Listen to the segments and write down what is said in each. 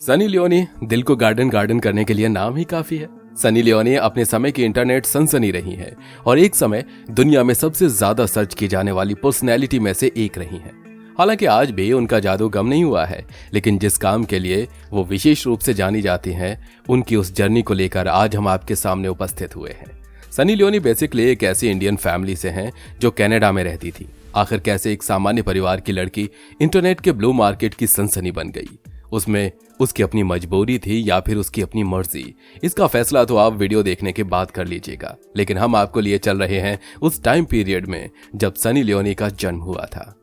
Sunny Leone दिल को garden garden करने के लिए नाम ही काफी है। सनी लियोनी अपने समय की इंटरनेट सनसनी रही है और एक समय दुनिया में सबसे ज्यादा सर्च की जाने वाली पर्सनैलिटी में से एक रही हैं। हालांकि आज भी उनका जादू कम नहीं हुआ है, लेकिन जिस काम के लिए वो विशेष रूप से जानी जाती हैं, उनकी उस जर्नी को लेकर आज हम आपके सामने उपस्थित हुए हैं। सनी लियोनी बेसिकली एक ऐसी इंडियन फैमिली से हैं जो कनाडा में रहती थी। आखिर कैसे एक सामान्य परिवार की लड़की इंटरनेट के ब्लू मार्केट की सनसनी बन गई? उसमें उसकी अपनी मजबूरी थी या फिर उसकी अपनी मर्जी? इसका फैसला तो आप वीडियो देखने के बाद कर लीजिएगा, लेकिन हम आपको लिए चल रहे हैं उस टाइम पीरियड में जब सनी लियोनी का जन्म हुआ था।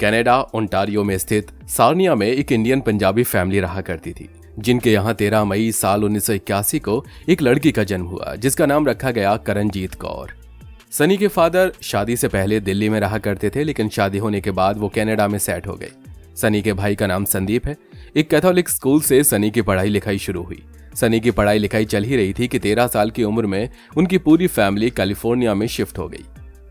कनाडा ओंटारियो में स्थित सार्निया में एक इंडियन पंजाबी फैमिली रहा करती थी, जिनके यहाँ 13 मई साल 1981 को एक लड़की का जन्म हुआ, जिसका नाम रखा गया करणजीत कौर। सनी के फादर शादी से पहले दिल्ली में रहा करते थे, लेकिन शादी होने के बाद वो कनाडा में सेट हो गए। सनी के भाई का नाम संदीप है। एक कैथोलिक स्कूल से सनी की पढ़ाई लिखाई शुरू हुई। सनी की पढ़ाई लिखाई चल ही रही थी कि 13 साल की उम्र में उनकी पूरी फैमिली कैलिफोर्निया में शिफ्ट हो गई।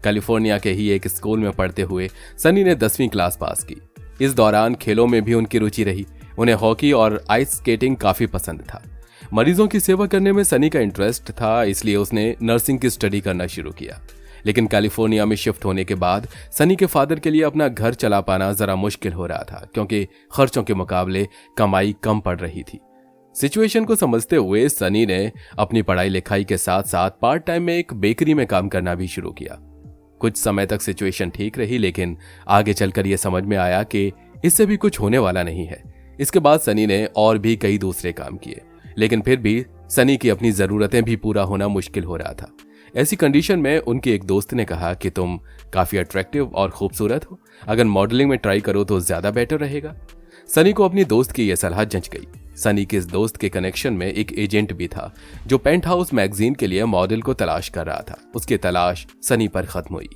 कैलिफोर्निया के ही एक स्कूल में पढ़ते हुए सनी ने 10वीं क्लास पास की। इस दौरान खेलों में भी उनकी रुचि रही। उन्हें हॉकी और आइस स्केटिंग काफी पसंद था। मरीजों की सेवा करने में सनी का इंटरेस्ट था, इसलिए उसने नर्सिंग की स्टडी करना शुरू किया। लेकिन कैलिफोर्निया में शिफ्ट होने के बाद सनी के फादर के लिए अपना घर चला पाना जरा मुश्किल हो रहा था, क्योंकि खर्चों के मुकाबले कमाई कम पड़ रही थी। सिचुएशन को समझते हुए सनी ने अपनी पढ़ाई लिखाई के साथ साथ पार्ट टाइम में एक बेकरी में काम करना भी शुरू किया। कुछ समय तक सिचुएशन ठीक रही, लेकिन आगे चलकर यह समझ में आया कि इससे भी कुछ होने वाला नहीं है। इसके बाद सनी ने और भी कई दूसरे काम किए, लेकिन फिर भी सनी की अपनी जरूरतें भी पूरा होना मुश्किल हो रहा था। ऐसी कंडीशन में उनके एक दोस्त ने कहा कि तुम काफी अट्रैक्टिव और खूबसूरत हो, अगर मॉडलिंग में ट्राई करो तो ज्यादा बेटर रहेगा। सनी को अपनी दोस्त की यह सलाह जंच गई। सनी के इस दोस्त के कनेक्शन में एक एजेंट भी था जो पेंट हाउस मैगजीन के लिए मॉडल को तलाश कर रहा था। उसकी तलाश सनी पर खत्म हुई।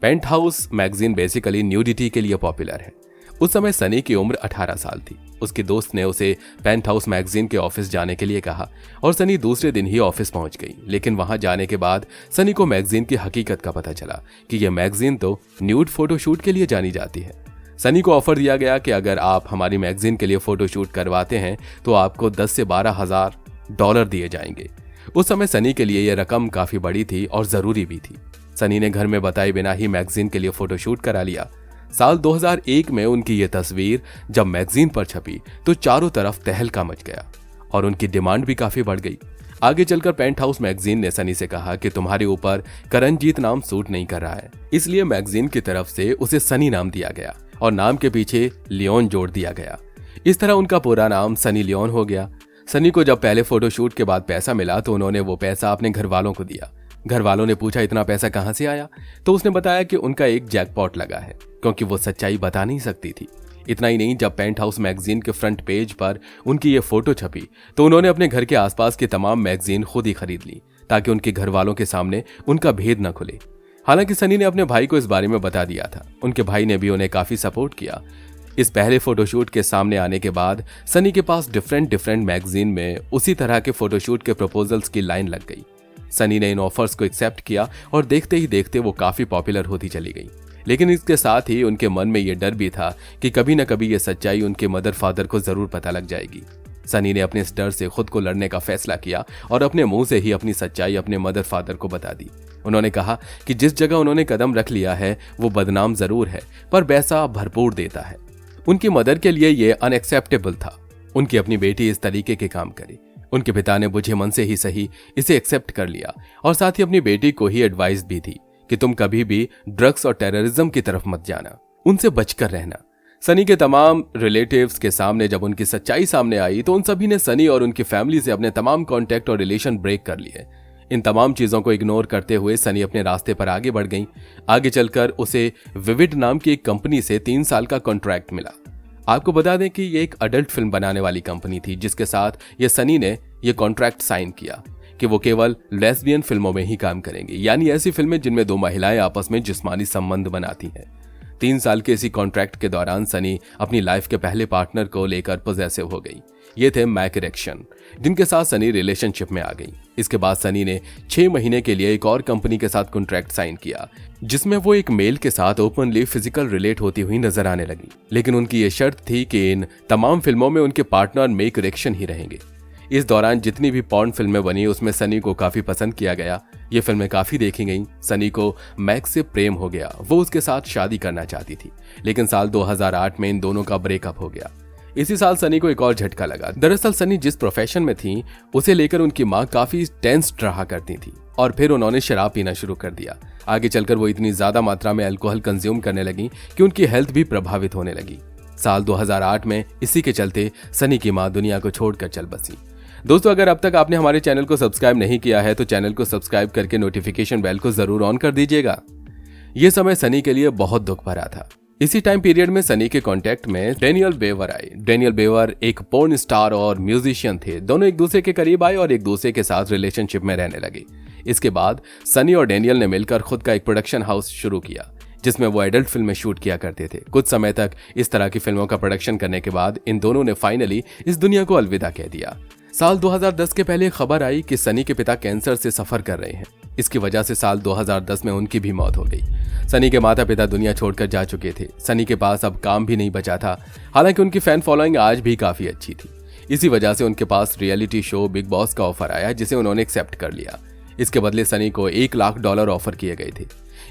Penthouse magazine basically nudity के लिए पॉपुलर है। उस समय सनी की उम्र 18 साल थी। उसके दोस्त ने उसे पेंट हाउस मैगजीन के ऑफिस जाने के लिए कहा और सनी दूसरे दिन ही ऑफिस पहुंच गई। लेकिन वहां जाने के बाद सनी को मैगजीन की हकीकत का पता चला कि यह मैगजीन तो न्यूड फोटोशूट के लिए जानी जाती है। सनी को ऑफर दिया गया कि अगर आप हमारी मैगजीन के लिए फोटोशूट करवाते हैं तो आपको 10 से 12,000 डॉलर दिए जाएंगे। उस समय सनी के लिए यह रकम काफी बड़ी थी और जरूरी भी थी। सनी ने घर में बताए बिना ही मैगजीन के लिए फोटोशूट करा लिया। साल 2001 में उनकी ये तस्वीर जब मैगजीन पर छपी तो चारों तरफ तहलका मच गया और उनकी डिमांड भी काफी बढ़ गई। आगे चलकर पेंट हाउस मैगजीन ने सनी से कहा कि तुम्हारे ऊपर करणजीत नाम सूट नहीं कर रहा है, इसलिए मैगजीन की तरफ से उसे सनी नाम दिया गया और नाम के पीछे लियोन जोड़ दिया गया। इस तरह उनका पूरा नाम सनी लियोन हो गया। सनी को जब पहले फोटोशूट के बाद पैसा मिला तो उन्होंने वो पैसा अपने घर वालों को दिया। घर वालों ने पूछा इतना पैसा कहां से आया, तो उसने बताया कि उनका एक जैकपॉट लगा है, क्योंकि वो सच्चाई बता नहीं सकती थी। इतना ही नहीं, जब पेंट हाउस मैगजीन के फ्रंट पेज पर उनकी ये फोटो छपी तो उन्होंने अपने घर के आसपास की तमाम मैगजीन खुद ही खरीद ली, ताकि उनके घर वालों के सामने उनका भेद न खुले। हालांकि सनी ने अपने भाई को इस बारे में बता दिया था। उनके भाई ने भी उन्हें काफी सपोर्ट किया। इस पहले फोटोशूट के सामने आने के बाद सनी के पास डिफरेंट मैगजीन में उसी तरह के फोटोशूट के प्रपोजल्स की लाइन लग गई। सनी ने इन ऑफर्स को एक्सेप्ट किया और देखते ही देखते वो काफी पॉपुलर होती चली गई। लेकिन इसके साथ ही उनके मन में ये डर भी था कि कभी न कभी ये सच्चाई उनके मदर फादर को जरूर पता लग जाएगी। सनी ने अपने इस डर से खुद को लड़ने का फैसला किया और अपने मुंह से ही अपनी सच्चाई अपने मदर फादर को बता दी। उन्होंने कहा कि जिस जगह उन्होंने कदम रख लिया है वो बदनाम जरूर है, पर पैसा भरपूर देता है। उनकी मदर के लिए ये अनएक्सेप्टेबल था। उनकी अपनी बेटी इस तरीके के काम करे। उनके पिता ने बुझे मन से ही सही इसे एक्सेप्ट कर लिया और साथ ही अपनी बेटी को ही एडवाइस भी दी कि तुम कभी भी ड्रग्स और टेररिज्म की तरफ मत जाना, उनसे बचकर रहना। सनी के तमाम रिलेटिव्स के सामने जब उनकी सच्चाई सामने आई तो उन सभी ने सनी और उनकी फैमिली से अपने तमाम कॉन्टेक्ट और रिलेशन ब्रेक कर लिए। इन तमाम चीजों को इग्नोर करते हुए सनी अपने रास्ते पर आगे बढ़ गई। आगे चलकर उसे विविड नाम की एक कंपनी से 3 साल का कॉन्ट्रैक्ट मिला। आपको बता दें कि ये एक अडल्ट फिल्म बनाने वाली कंपनी थी, जिसके साथ ये सनी ने ये कॉन्ट्रैक्ट साइन किया कि वो केवल लेस्बियन फिल्मों में ही काम करेंगे, यानी ऐसी फिल्में जिनमें 2 महिलाएं आपस में जिस्मानी संबंध बनाती हैं। 3 साल के इसी कॉन्ट्रैक्ट के दौरान सनी अपनी लाइफ के पहले पार्टनर को लेकर पॉजेसिव हो गई। ये थे मैक इरेक्शन, जिनके साथ सनी रिलेशनशिप में आ गई। इसके बाद सनी ने 6 महीने के लिए एक और कंपनी के साथ कॉन्ट्रैक्ट साइन किया, जिसमें वो एक मेल के साथ ओपनली फिजिकल रिलेट होती हुई नजर आने लगी। लेकिन उनकी ये शर्त थी कि इन तमाम फिल्मों में उनके पार्टनर मैक इरेक्शन ही रहेंगे। इस दौरान जितनी भी पॉर्न फिल्में बनी उसमें सनी को काफी पसंद किया गया। ये फिल्में काफी देखी गईं। सनी को मैक से प्रेम हो गया, वो उसके साथ शादी करना चाहती थी। लेकिन साल 2008 में इन दोनों का ब्रेकअप हो गया। इसी साल सनी को एक और झटका लगा। दरअसल सनी जिस प्रोफेशन में थी उसे लेकर उनकी माँ काफी टेंस रहा करती थी और फिर उन्होंने शराब पीना शुरू कर दिया। आगे चलकर वो इतनी ज्यादा मात्रा में अल्कोहल कंज्यूम करने लगी कि उनकी हेल्थ भी प्रभावित होने लगी। साल 2008 में इसी के चलते सनी की माँ दुनिया को छोड़कर चल बसी। दोस्तों, अगर अब तक आपने हमारे चैनल को सब्सक्राइब नहीं किया है तो चैनल को सब्सक्राइब करके नोटिफिकेशन बेल को जरूर ऑन कर दीजिएगा। यह समय सनी के लिए बहुत दुख भरा था। इसी टाइम पीरियड में सनी के कांटेक्ट में डेनियल बेवर आए। डेनियल बेवर एक पोर्न स्टार और म्यूजिशियन थे। दोनों एक दूसरे के करीब आए और एक दूसरे के साथ रिलेशनशिप में रहने लगे। इसके बाद सनी और डेनियल ने मिलकर खुद का एक प्रोडक्शन हाउस शुरू किया, जिसमें वो एडल्ट फिल्में शूट किया करते थे। कुछ समय तक इस तरह की फिल्मों का प्रोडक्शन करने के बाद इन दोनों ने फाइनली इस दुनिया को अलविदा कह दिया। साल 2010 के पहले खबर आई कि सनी के पिता कैंसर से सफर कर रहे हैं। इसकी वजह से साल 2010 में उनकी भी मौत हो गई। सनी के माता पिता दुनिया छोड़कर जा चुके थे। सनी के पास अब काम भी नहीं बचा था। हालांकि उनकी फैन फॉलोइंग आज भी काफी अच्छी थी। इसी वजह से उनके पास रियलिटी शो बिग बॉस का ऑफर आया, जिसे उन्होंने एक्सेप्ट कर लिया। इसके बदले सनी को $1 लाख ऑफर किए गए थे।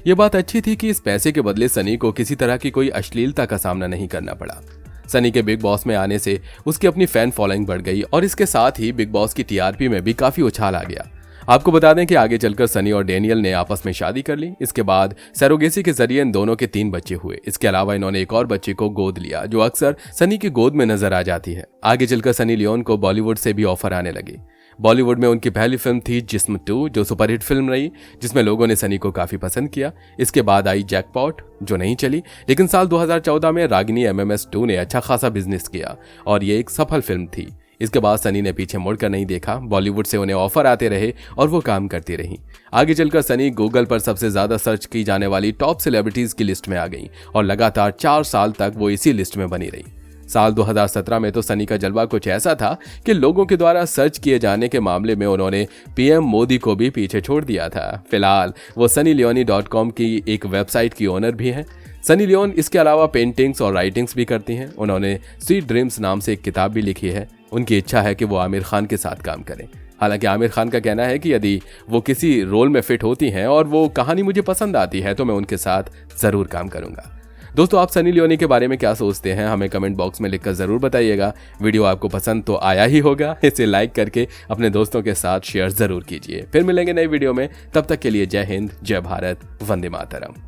ये बात अच्छी थी कि इस पैसे के बदले सनी को किसी तरह की कोई अश्लीलता का सामना नहीं करना पड़ा। सनी के बिग बॉस में आने से उसकी अपनी फैन फॉलोइंग बढ़ गई और इसके साथ ही बिग बॉस की टीआरपी में भी काफी उछाल आ गया। आपको बता दें कि आगे चलकर सनी और डेनियल ने आपस में शादी कर ली। इसके बाद सरोगेसी के जरिए इन दोनों के 3 बच्चे हुए। इसके अलावा इन्होंने एक और बच्चे को गोद लिया, जो अक्सर सनी की गोद में नजर आ जाती है। आगे चलकर सनी लियोन को बॉलीवुड से भी ऑफर आने लगे। बॉलीवुड में उनकी पहली फिल्म थी जिस्म 2, जो सुपरहिट फिल्म रही, जिसमें लोगों ने सनी को काफी पसंद किया। इसके बाद आई जैकपॉट, जो नहीं चली। लेकिन साल 2014 में रागिनी MMS 2 ने अच्छा खासा बिजनेस किया और ये एक सफल फिल्म थी। इसके बाद सनी ने पीछे मुड़कर नहीं देखा। बॉलीवुड से उन्हें ऑफर आते रहे और वो काम करती रही। आगे चलकर सनी गूगल पर सबसे ज्यादा सर्च की जाने वाली टॉप सेलिब्रिटीज की लिस्ट में आ गई और लगातार 4 साल तक वो इसी लिस्ट में बनी रही। साल 2017 में तो सनी का जलवा कुछ ऐसा था कि लोगों के द्वारा सर्च किए जाने के मामले में उन्होंने PM मोदी को भी पीछे छोड़ दिया था। फिलहाल वो sunnyleone.com की एक वेबसाइट की ओनर भी हैं। सनी लियोन इसके अलावा पेंटिंग्स और राइटिंग्स भी करती हैं। उन्होंने स्वीट ड्रीम्स नाम से एक किताब भी लिखी है। उनकी इच्छा है कि वो आमिर खान के साथ काम करें। हालांकि आमिर खान का कहना है कि यदि वो किसी रोल में फिट होती हैं और वो कहानी मुझे पसंद आती है तो मैं उनके साथ जरूर काम करूंगा। दोस्तों, आप सनी लियोनी के बारे में क्या सोचते हैं, हमें कमेंट बॉक्स में लिखकर जरूर बताइएगा। वीडियो आपको पसंद तो आया ही होगा, इसे लाइक करके अपने दोस्तों के साथ शेयर जरूर कीजिए। फिर मिलेंगे नई वीडियो में, तब तक के लिए जय हिंद, जय भारत, वंदे मातरम।